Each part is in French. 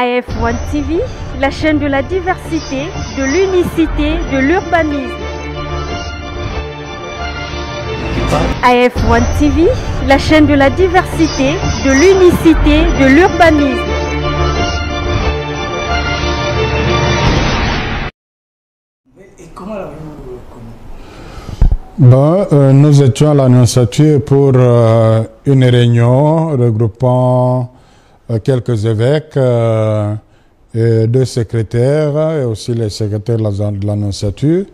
AF1 TV, la chaîne de la diversité, de l'unicité, de l'urbanisme. AF1 TV, la chaîne de la diversité, de l'unicité, de l'urbanisme. Et comment l'avez-vous connu? Nous étions à l'Annonciature pour une réunion regroupant quelques évêques et deux secrétaires et aussi les secrétaires de l'Annonciature.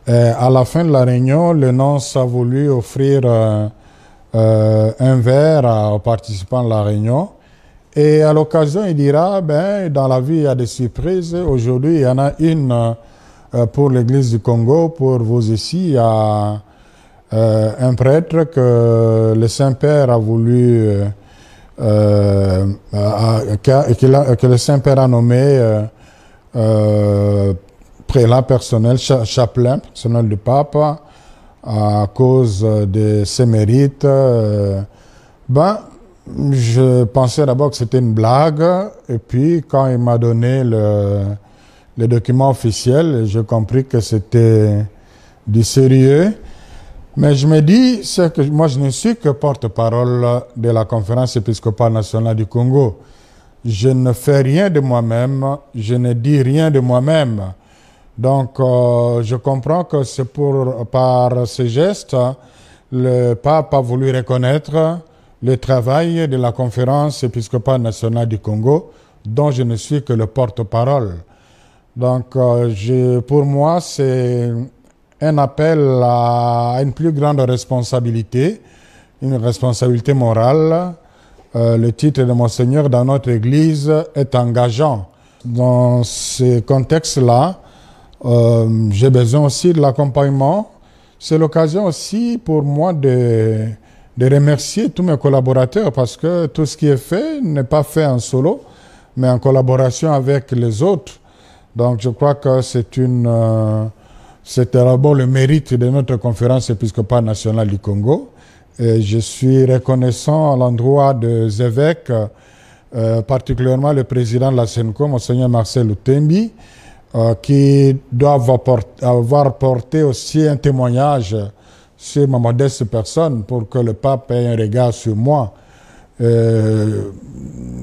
À la fin de la réunion, le nonce a voulu offrir un verre aux participants de la réunion. Et à l'occasion, il dira, dans la vie, il y a des surprises. Aujourd'hui, il y en a une pour l'Église du Congo. Pour vous ici, il y a un prêtre que le Saint-Père a voulu, que le Saint-Père a nommé prélat personnel, chapelain personnel du pape, à cause de ses mérites. Je pensais d'abord que c'était une blague, et puis quand il m'a donné le document officiel, j'ai compris que c'était du sérieux. Mais je me dis, c'est que moi je ne suis que porte-parole de la Conférence épiscopale nationale du Congo. Je ne fais rien de moi-même, je ne dis rien de moi-même. Donc, je comprends que c'est par ce geste, le pape a voulu reconnaître le travail de la Conférence épiscopale nationale du Congo, dont je ne suis que le porte-parole. Donc, pour moi, c'est un appel à une plus grande responsabilité, une responsabilité morale. Le titre de Monseigneur dans notre Église est engageant. Dans ce contexte-là, j'ai besoin aussi de l'accompagnement. C'est l'occasion aussi pour moi de remercier tous mes collaborateurs parce que tout ce qui est fait n'est pas fait en solo, mais en collaboration avec les autres. Donc je crois que c'est d'abord le mérite de notre conférence épiscopale nationale du Congo. Et je suis reconnaissant à l'endroit des évêques, particulièrement le président de la SENCO, Monseigneur Marcel Lutembi, qui doivent avoir porté aussi un témoignage sur ma modeste personne pour que le pape ait un regard sur moi.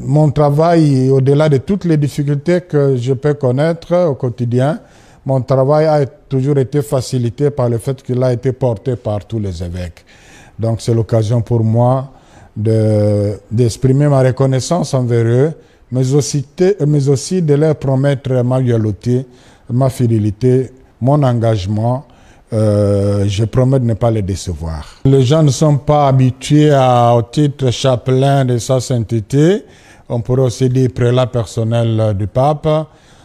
Mon travail, au-delà de toutes les difficultés que je peux connaître au quotidien, mon travail a toujours été facilité par le fait qu'il a été porté par tous les évêques. Donc c'est l'occasion pour moi d'exprimer ma reconnaissance envers eux, mais aussi de leur promettre ma loyauté, ma fidélité, mon engagement. Je promets de ne pas les décevoir. Les gens ne sont pas habitués au titre chapelain de sa sainteté. On pourrait aussi dire prélat personnel du pape.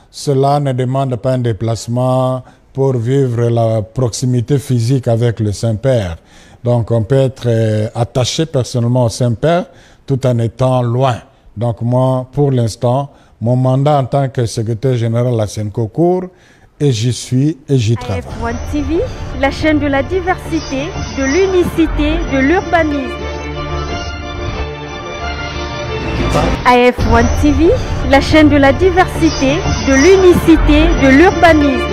Cela ne demande pas un déplacement pour vivre la proximité physique avec le Saint-Père. Donc on peut être attaché personnellement au Saint-Père tout en étant loin. Donc moi, pour l'instant, mon mandat en tant que secrétaire général de la SENCO court et j'y suis et j'y travaille. AF1 TV, la chaîne de la diversité, de l'unicité, de l'urbanisme. AF1 TV, la chaîne de la diversité, de l'unicité, de l'urbanisme.